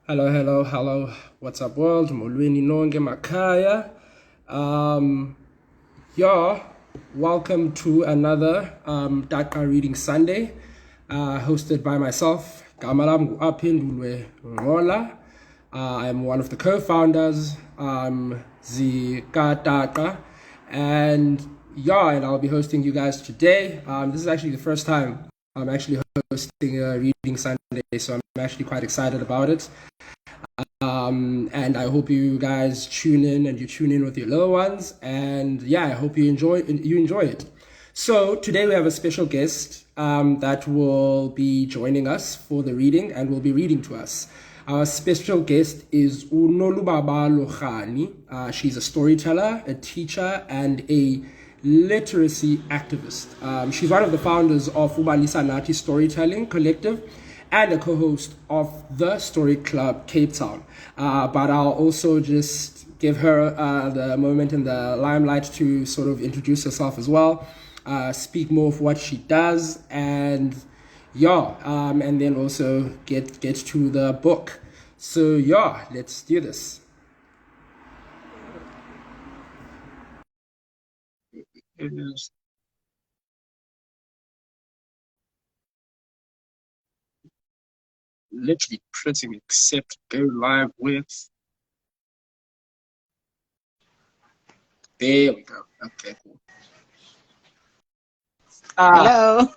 Hello, hello, hello. What's up, world? Molweni nonke makaya. Um, yeah, welcome to another TAQA Reading Sunday, hosted by myself, Kamalam Apindulwe Ngola. I'm one of the co-founders, TAQA, and I'll be hosting you guys today. This is actually the first time I'm actually hosting a Reading Sunday, so I'm actually quite excited about it. And I hope you guys tune in and you tune in with your little ones. And yeah, I hope you enjoy it. So today we have a special guest that will be joining us for the reading and will be reading to us. Our special guest is Nolubabalo Rani. She's a storyteller, a teacher, and a literacy activist. She's one of the founders of Ubalisa Nati Storytelling Collective and a co-host of the Story Club Cape Town. But I'll also just give her the moment in the limelight to sort of introduce herself as well, speak more of what she does, and then also get to the book. So let's do this. Literally pressing accept, go live with. There we go. Okay, cool. Hello.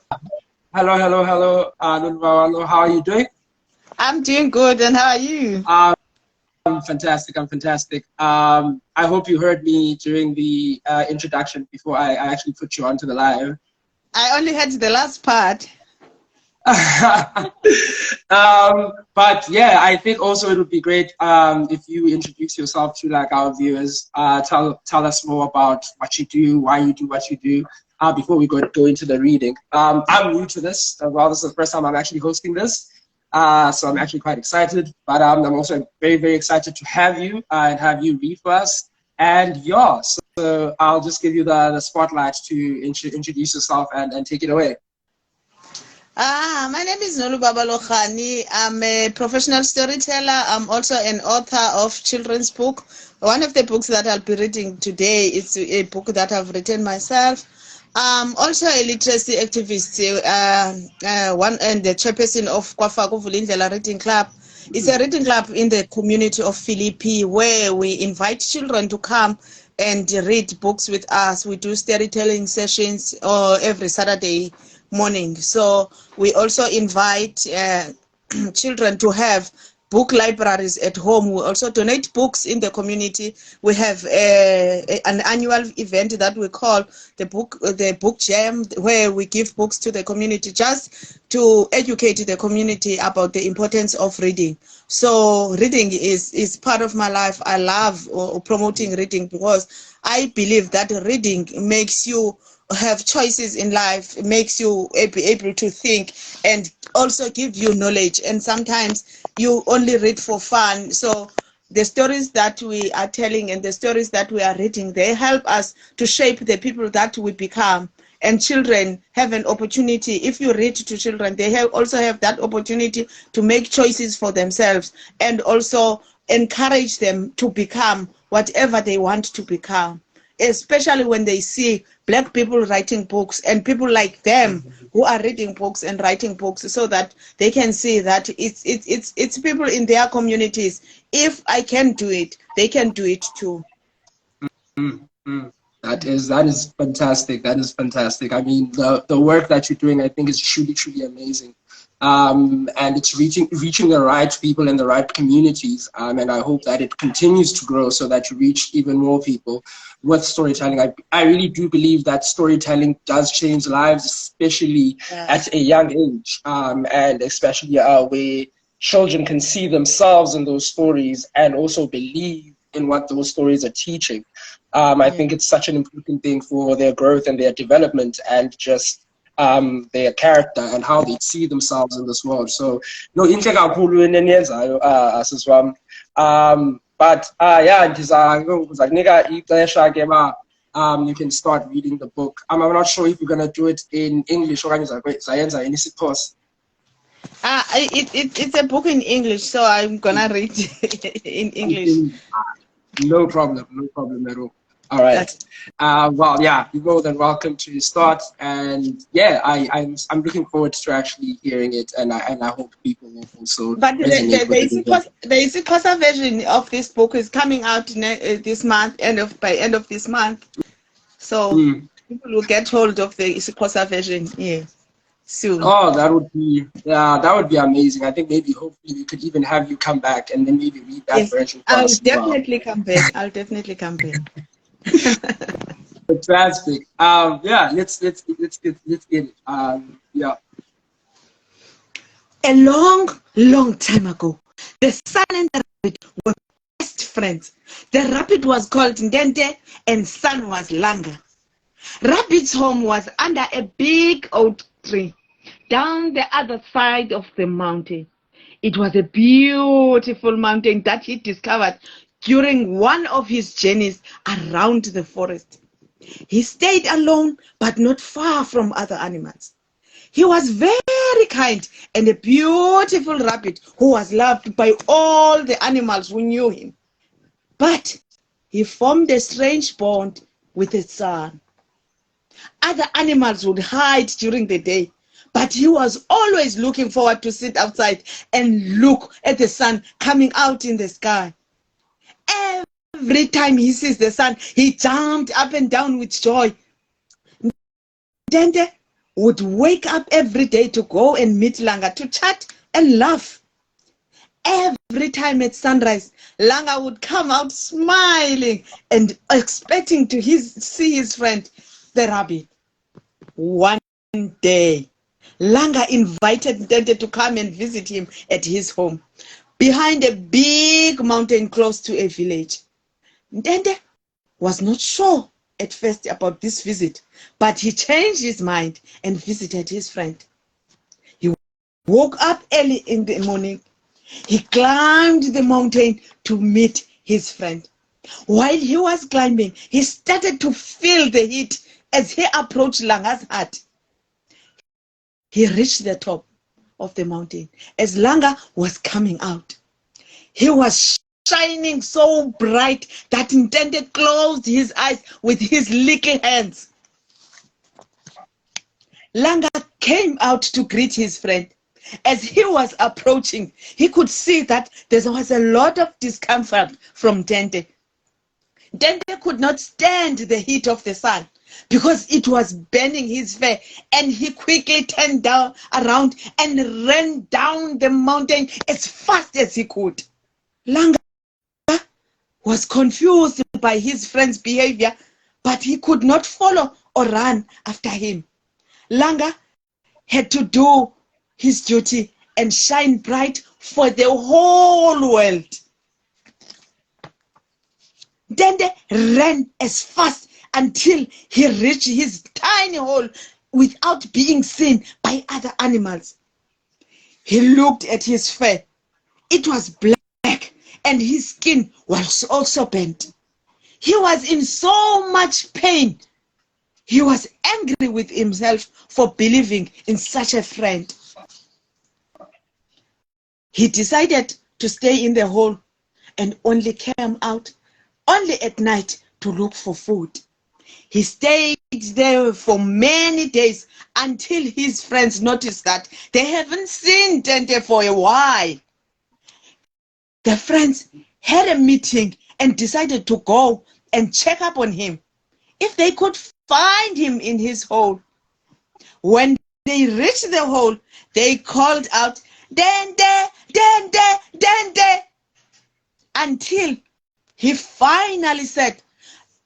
Hello. Nolubabalo, how are you doing? I'm doing good, and how are you? I'm fantastic. I hope you heard me during the introduction before I actually put you onto the live. I only heard the last part. But yeah, I think also it would be great if you introduce yourself to like our viewers. Tell us more about what you do, why you do what you do. Before we go into the reading. I'm new to this. Well, this is the first time I'm actually hosting this. So I'm actually quite excited. But I'm also very, very excited to have you and have you read for us. And so I'll just give you the spotlight to introduce yourself and take it away. My name is Nolubabalo. I'm a professional storyteller. I'm also an author of children's book. One of the books that I'll be reading today is a book that I've written myself. I'm also a literacy activist, one and the chairperson of Kwafaku Vulindlela Reading Club. It's a reading club in the community of Philippi where we invite children to come and read books with us. We do storytelling sessions every Saturday morning. So we also invite children to have book libraries at home. We also donate books in the community. We have an annual event that we call the book jam, where we give books to the community just to educate the community about the importance of reading. So reading is part of my life. I love promoting reading because I believe that reading makes you have choices in life, makes you be able to think, and also give you knowledge. And sometimes you only read for fun. So the stories that we are telling and the stories that we are reading, they help us to shape the people that we become. And children have an opportunity. If you read to children, they also have that opportunity to make choices for themselves and also encourage them to become whatever they want to become, especially when they see Black people writing books and people like them who are reading books and writing books, so that they can see that it's people in their communities. If I can do it, they can do it too. That is fantastic. That is fantastic. I mean, the work that you're doing, I think, is truly amazing. And it's reaching the right people in the right communities. And I hope that it continues to grow so that you reach even more people with storytelling. I really do believe that storytelling does change lives, especially at a young age, and especially where children can see themselves in those stories and also believe in what those stories are teaching. I think it's such an important thing for their growth and their development and just their character and how they see themselves in this world. So, no, intle kakhulu eneniyenzayo siswam. But yeah, ndizakunika ixesha ke ba you can start reading the book. I'm not sure if you're gonna do it in English or zayenza in isiXhosa. It's a book in English, so I'm gonna read in English. No problem, no problem at all. All right. That's, Well, yeah, you're more than welcome to start. And yeah, I'm looking forward to actually hearing it, and I hope people will also but resonate with it as well. the Xhosa version of this book is coming out this month, by end of this month. So Mm. people will get hold of the Xhosa version, yeah, soon. Oh, that would be amazing. I think maybe hopefully we could even have you come back and then maybe read that Yes, version for I'll us as well. definitely come back. I'll definitely come back. Fantastic. Yeah, let's get it. Yeah. A long, long time ago, the sun and the rabbit were best friends. The rabbit was called Ntente and sun was Langa. Rabbit's home was under a big oak tree down the other side of the mountain. It was a beautiful mountain that he discovered during one of his journeys around the forest. He stayed alone, but not far from other animals. He was very kind and a beautiful rabbit who was loved by all the animals who knew him. But he formed a strange bond with his son. Other animals would hide during the day, but he was always looking forward to sit outside and look at the sun coming out in the sky. Every time he sees the sun, he jumped up and down with joy. Ntente would wake up every day to go and meet Langa to chat and laugh. Every time at sunrise, Langa would come out smiling and expecting to see his friend, the rabbit. One day, Langa invited Ntente to come and visit him at his home, behind a big mountain close to a village. Ntente was not sure at first about this visit, but he changed his mind and visited his friend. He woke up early in the morning. He climbed the mountain to meet his friend. While he was climbing, he started to feel the heat as he approached Langa's hut. He reached the top of the mountain as Langa was coming out. He was shining so bright that Ntente closed his eyes with his little hands. Langa came out to greet his friend. As he was approaching, he could see that there was a lot of discomfort from Ntente. Ntente could not stand the heat of the sun because it was burning his fur, and he quickly turned around and ran down the mountain as fast as he could. Langa was confused by his friend's behavior, but he could not follow or run after him. Langa had to do his duty and shine bright for the whole world. Ntente ran as fast until he reached his tiny hole without being seen by other animals. He looked at his fur. It was black and his skin was also bent. He was in so much pain. He was angry with himself for believing in such a friend. He decided to stay in the hole and only came out only at night to look for food. He stayed there for many days until his friends noticed that they haven't seen Ntente for a while. The friends had a meeting and decided to go and check up on him if they could find him in his hole. When they reached the hole, they called out, "Ntente, Ntente, Ntente," until he finally said,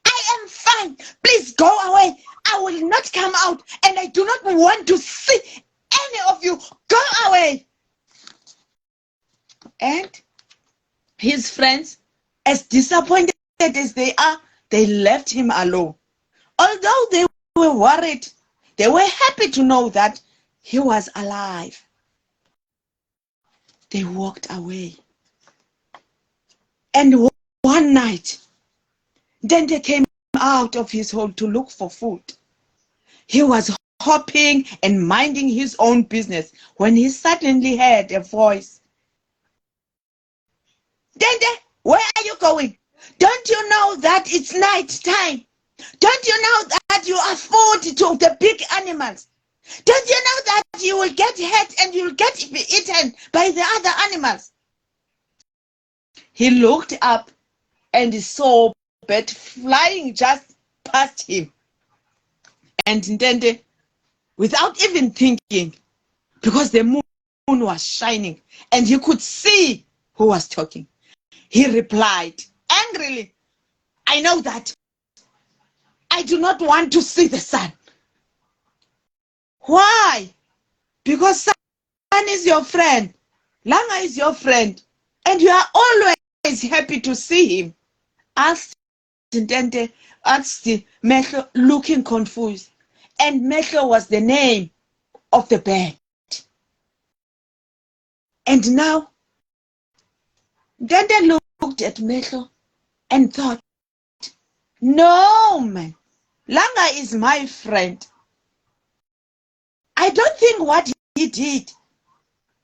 "I am fine. Please go away. I will not come out, and I do not want to see any of you. Go away." And his friends, as disappointed as they are, they left him alone. Although they were worried, they were happy to know that he was alive. They walked away. And one night, Ntente came out of his hole to look for food. He was hopping and minding his own business when he suddenly heard a voice. Ntente, where are you going? Don't you know that it's night time? Don't you know that you are food to the big animals? Don't you know that you will get hurt and you will get eaten by the other animals? He looked up and saw a bird flying just past him. And Ntente, without even thinking, because the moon was shining and he could see who was talking, he replied angrily, I know that. I do not want to see the sun. Why? Because sun is your friend. Langa is your friend. And you are always happy to see him. Asked Ntente, asked Mehlo, looking confused. And Mehlo was the name of the bird. And now, Ntente looked at Mehlo and thought, no, man, Langa is my friend. I don't think what he did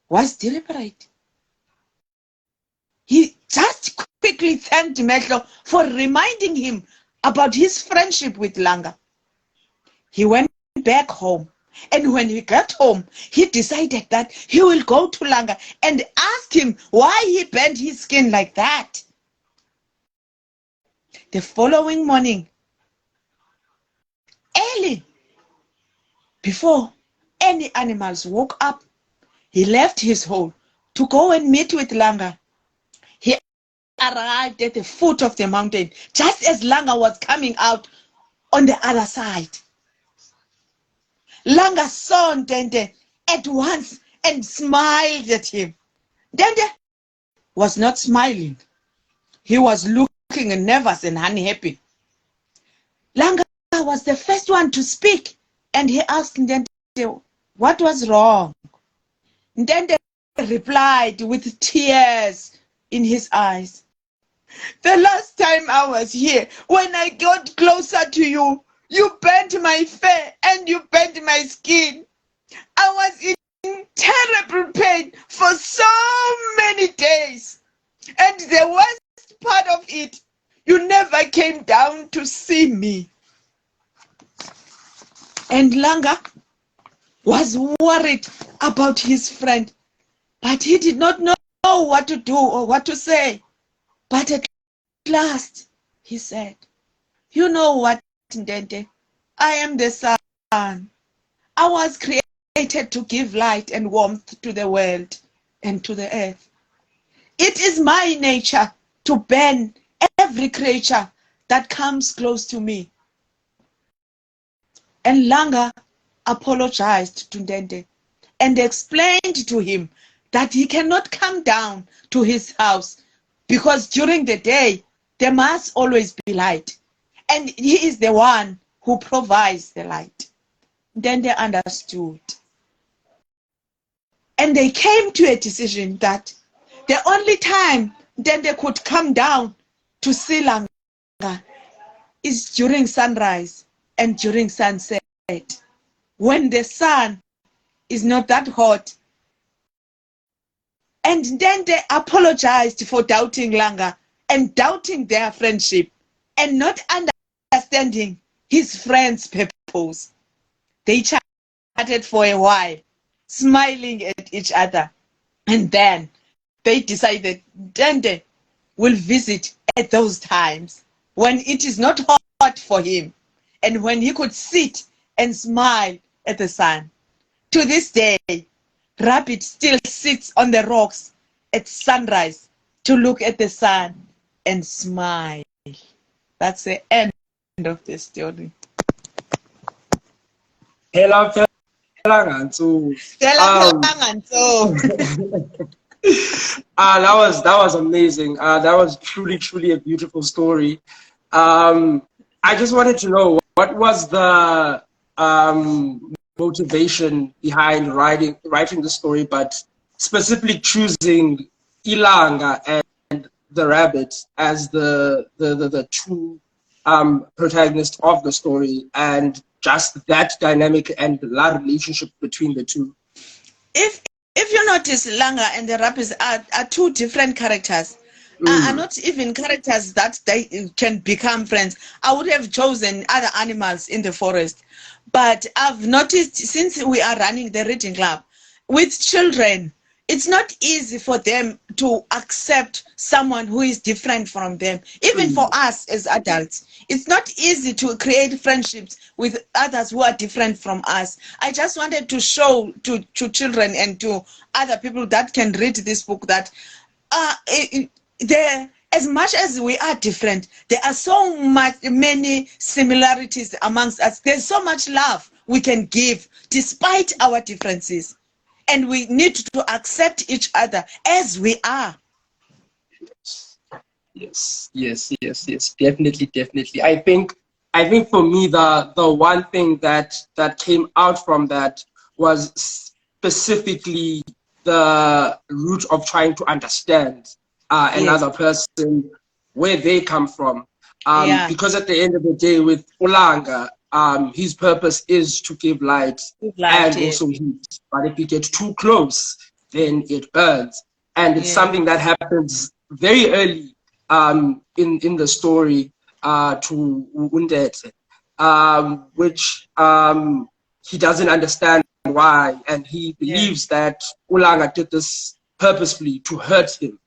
was deliberate. He just quickly thanked Mehlo for reminding him about his friendship with Langa. He went back home, and when he got home, he decided that he will go to Langa and ask him why he burned his skin like that. The following morning, early, before any animals woke up, he left his hole to go and meet with Langa. He arrived at the foot of the mountain just as Langa was coming out on the other side. Langa saw Ntente at once and smiled at him. Ntente was not smiling. He was looking nervous and unhappy. Langa was the first one to speak, and he asked Ntente what was wrong. Ntente replied with tears in his eyes. The last time I was here, when I got closer to you, you burnt my fur and you burnt my skin. I was in terrible pain for so many days. And the worst part of it, you never came down to see me. And Langa was worried about his friend, but he did not know what to do or what to say. But at last, he said, you know what, Ntente? I am the sun. I was created to give light and warmth to the world and to the earth. It is my nature to burn every creature that comes close to me. And Langa apologized to Ntente and explained to him that he cannot come down to his house because during the day there must always be light, and he is the one who provides the light. Then they understood. And they came to a decision that the only time then they could come down to see Langa is during sunrise and during sunset, when the sun is not that hot. And then they apologized for doubting Langa and doubting their friendship and not understanding his friend's purpose. They chatted for a while, smiling at each other. And then they decided Ntente will visit at those times when it is not hot for him and when he could sit and smile at the sun. To this day, Rabbit still sits on the rocks at sunrise to look at the sun and smile. That's the end of the story. Hello, Langa. So, that was amazing. That was truly a beautiful story. I just wanted to know, what was the motivation behind writing the story, but specifically choosing Ilanga and the rabbit as the two protagonists of the story, and just that dynamic and that relationship between the two. If you notice, Langa and the rabbits are two different characters. Are not even characters that they can become friends. I would have chosen other animals in the forest. But I've noticed since we are running the reading club with children, it's not easy for them to accept someone who is different from them. Even for us as adults, it's not easy to create friendships with others who are different from us. I just wanted to show to children and to other people that can read this book that as much as we are different, there are so many similarities amongst us. There's so much love we can give despite our differences. And we need to accept each other as we are. Yes. Definitely. I think for me the one thing that came out from that was specifically the root of trying to understand another person, where they come from. Because at the end of the day, with Langa, his purpose is to give light and also heat. But if you get too close, then it burns. And it's something that happens very early in the story to Ntente, which he doesn't understand why, and he believes that Langa did this purposefully to hurt him.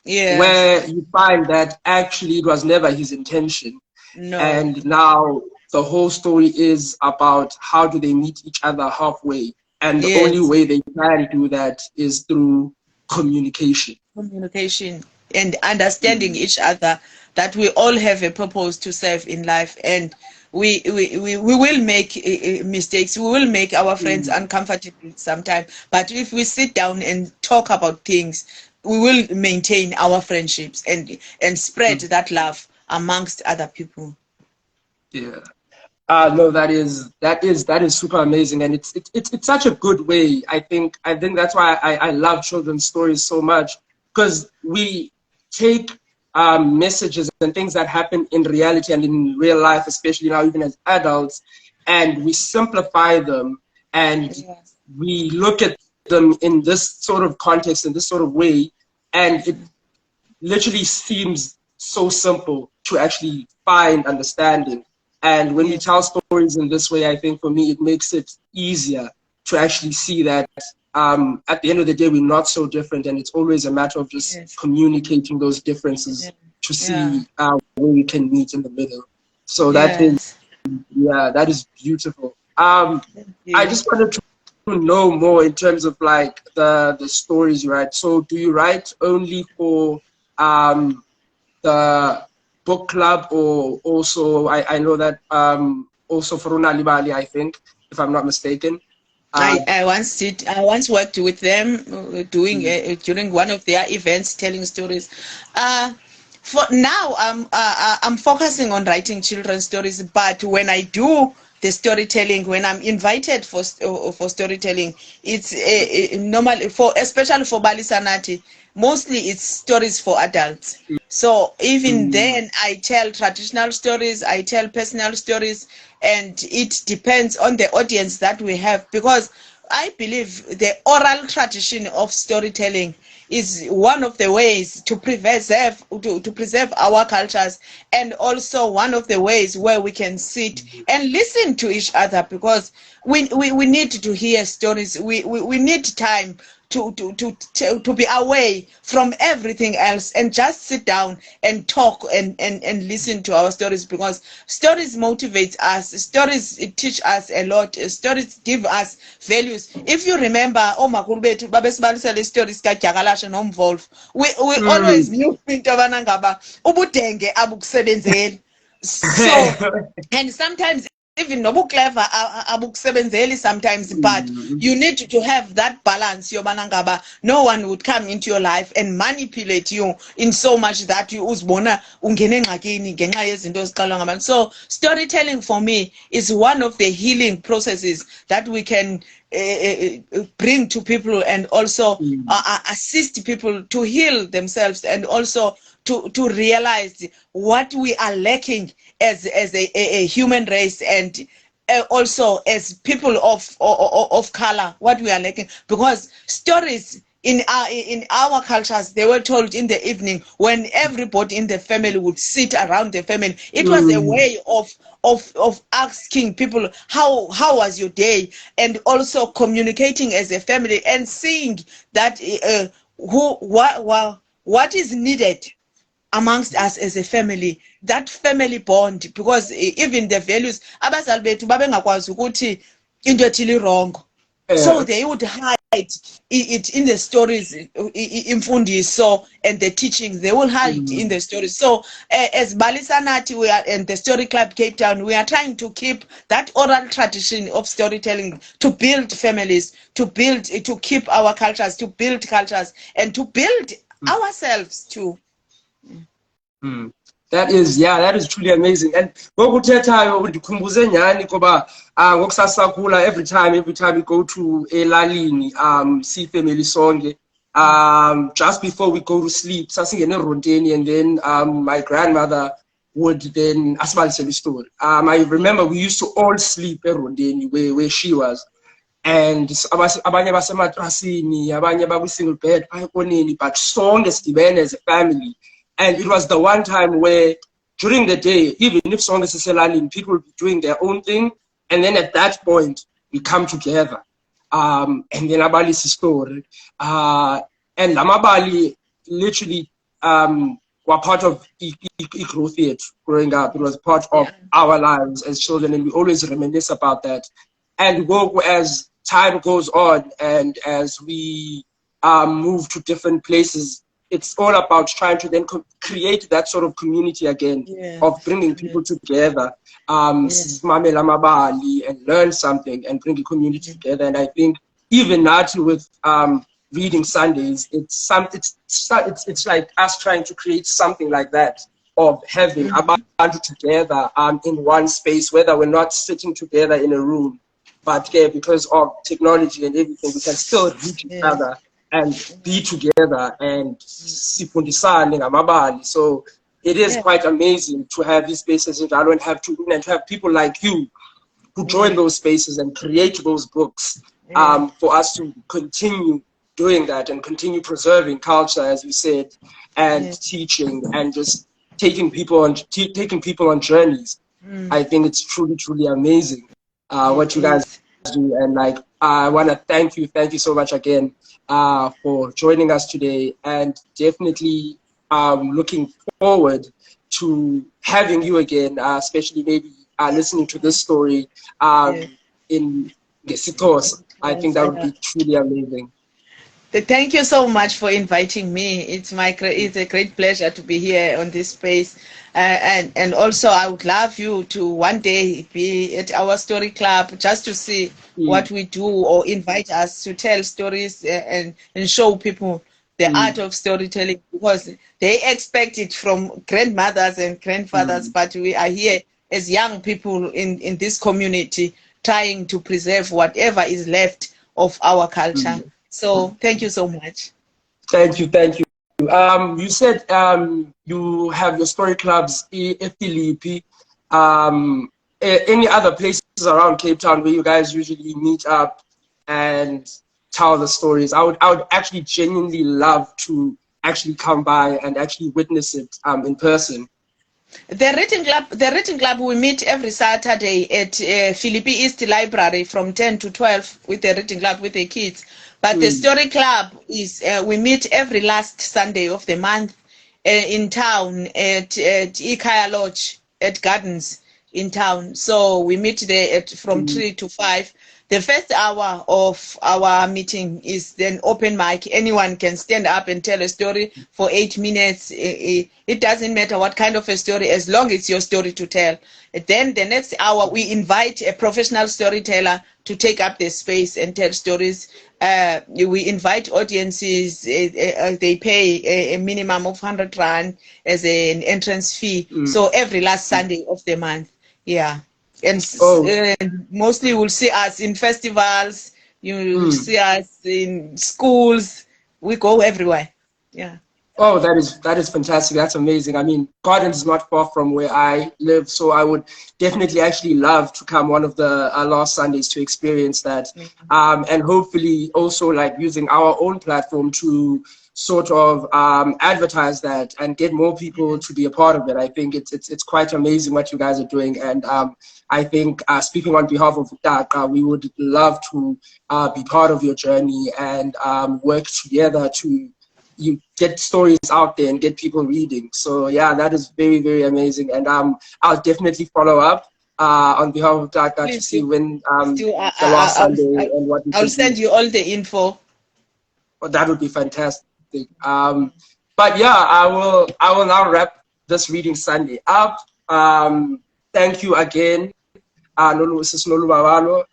Where you find that actually it was never his intention. No. And now the whole story is about how do they meet each other halfway. And the only way they can do that is through communication. Communication and understanding each other, that we all have a purpose to serve in life. And we will make mistakes. We will make our friends uncomfortable sometimes. But if we sit down and talk about things, we will maintain our friendships and spread that love amongst other people. Yeah. No, that is super amazing, and it's such a good way. I think that's why I love children's stories so much, because we take messages and things that happen in reality and in real life, especially now even as adults, and we simplify them and we look at them in this sort of context, in this sort of way, and it literally seems so simple to actually find understanding. And when we tell stories in this way, I think for me, it makes it easier to actually see that at the end of the day, we're not so different. And it's always a matter of just communicating those differences to see where we can meet in the middle. So that is beautiful. I just wanted to know more in terms of like the stories you write. So do you write only for the book club, or also I know that also for Nolubabalo, I think, if I'm not mistaken? I once worked with them doing during one of their events, telling stories. For now, I'm focusing on writing children's stories. But when I do the storytelling, when I'm invited for storytelling, it's normally especially for Balisanati. Mostly it's stories for adults. So even then, I tell traditional stories, I tell personal stories, and it depends on the audience that we have, because I believe the oral tradition of storytelling is one of the ways to preserve our cultures, and also one of the ways where we can sit and listen to each other, because we need to hear stories. We need time to be away from everything else and just sit down and talk and listen to our stories, because stories motivate us, stories teach us a lot, stories give us values. If you remember, stories we always knew into abanangaba ubudenge abukusebenzeli. So and sometimes even nobu clever abukusebenzeli sometimes, but you need to have that balance. Yobanangaba, no one would come into your life and manipulate you in so much that you uzbona ungene ngxakini ngenxa yezinto eziqalwa ngabantu. So storytelling for me is one of the healing processes that we can bring to people, and also assist people to heal themselves, and also to realize what we are lacking as a human race, and also as people of color, what we are lacking, because stories in our cultures, they were told in the evening when everybody in the family would sit around the family. It was a way of asking people how was your day, and also communicating as a family and seeing that what is needed amongst us as a family, that family bond, because even the values abazali bethu babengakwazi ukuthi into ethile wrong, so they would hide it in the stories, imfundiso and the teachings, they will hide in the stories. So as Balisa Nathi, we are in the Story Club Cape Town, we are trying to keep that oral tradition of storytelling, to build families, to keep our cultures, to build cultures, and to build ourselves too. That is truly amazing. And ngokuthethayo undikhumbuze nyhani ngoba ngokusasakhula, every time we go to elalini, see family sonke, just before we go to sleep sasingene eronteni, and then my grandmother would then asibalisele story. I remember we used to all sleep eronteni where she was, and abanye basematrasini, abanye bakwi-single bed bayikoneni, but sonke sidibene as a family. And it was the one time where during the day, even if sonke siselalini, people would be doing their own thing, and then at that point we come together, and then abalisa story, and lamabali literally were part of growth yethu growing up. It was part of our lives as children, and we always reminisce about that. And as time goes on and as we move to different places, it's all about trying to then create that sort of community again, of bringing people together, and learn something and bring the community together. And I think even now with reading Sundays, it's like us trying to create something like that, of having a bunch together in one space, whether we're not sitting together in a room, but because of technology and everything, we can still reach each other and be together and sifundisane ngamabali. So it is quite amazing to have these spaces and have people like you who join those spaces and create those books, for us to continue doing that and continue preserving culture, as we said, and teaching and just taking people on journeys. I think it's truly amazing what you guys do, and like I want to thank you so much again for joining us today, and definitely looking forward to having you again, especially maybe listening to this story in Gesitos. I think that would be truly amazing. Thank you so much for inviting me. It's a great pleasure to be here on this space, and also I would love you to one day be at our story club just to see what we do, or invite us to tell stories and show people the art of storytelling, because they expect it from grandmothers and grandfathers, but we are here as young people in this community trying to preserve whatever is left of our culture. So thank you so much. Thank you. You said you have your story clubs in Philippi. Any other places around Cape Town where you guys usually meet up and tell the stories? I would actually genuinely love to actually come by and actually witness it in person. The reading club, we meet every Saturday at Philippi East Library from 10 to 12 with the reading club with the kids. But the story club is we meet every last Sunday of the month in town at Ikaya Lodge at Gardens in town. So we meet there from 3 to 5. The first hour of our meeting is then open mic. Anyone can stand up and tell a story for 8 minutes. It doesn't matter what kind of a story, as long as it's your story to tell. Then the next hour, we invite a professional storyteller to take up the space and tell stories. We invite audiences. They pay a minimum of 100 Rand as an entrance fee. So every last Sunday of the month. Yeah. And mostly you'll see us in festivals, you'll see us in schools. We go everywhere. Yeah. Oh, that is fantastic. That's amazing. I mean, Gardens is not far from where I live, so I would definitely actually love to come one of the last Sundays to experience that, and hopefully also like using our own platform to sort of advertise that and get more people to be a part of it. I think it's quite amazing what you guys are doing, and I think speaking on behalf of TAQA, we would love to be part of your journey and work together to you get stories out there and get people reading. So yeah, that is very, very amazing. And I'll definitely follow up on behalf of TAQA to Please see do. when Please do. the last Sunday and what we I'll can send do. you all the info. Oh, that would be fantastic. But yeah, I will now wrap this reading Sunday up. Thank you again. Sis Nolubabalo,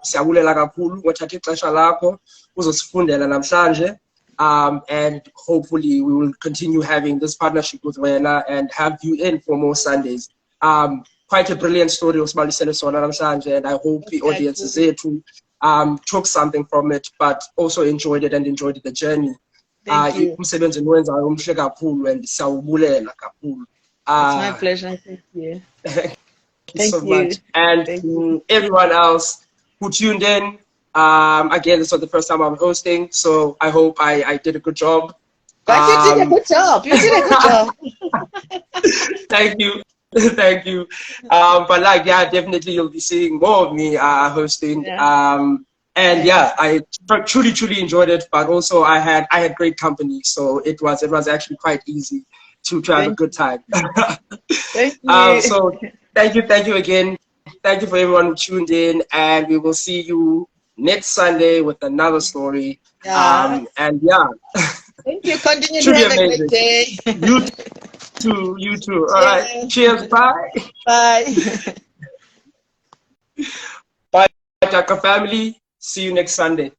siyabulela kakhulu ngothatha ixesha lakho uzosifundela namhlanje. And hopefully we will continue having this partnership with Wena and have you in for more Sundays. Quite a brilliant story osibalisele sona namhlanje, and I hope the audience zethu took something from it, but also enjoyed it and enjoyed the journey. Thank you. Umsebenzi niwenzayo umhle kakhulu and siyawubulela kakhulu. It's my pleasure. Thank you. Thank you so much. And to everyone else who tuned in, again, this was the first time I'm hosting, so I hope I did a good job. But you did a good job. You did a good job. Thank you. Thank you. But like, yeah, definitely you'll be seeing more of me hosting. Yeah. And yeah, I truly enjoyed it, but also I had great company, so it was actually quite easy to have a good time. Thank you. So thank you again. Thank you for everyone who tuned in, and we will see you next Sunday with another story. Yeah. And yeah. Thank you. Continue to have a great day. You too. All right. Cheers. Bye. Bye. Bye, TAQA family. See you next Sunday.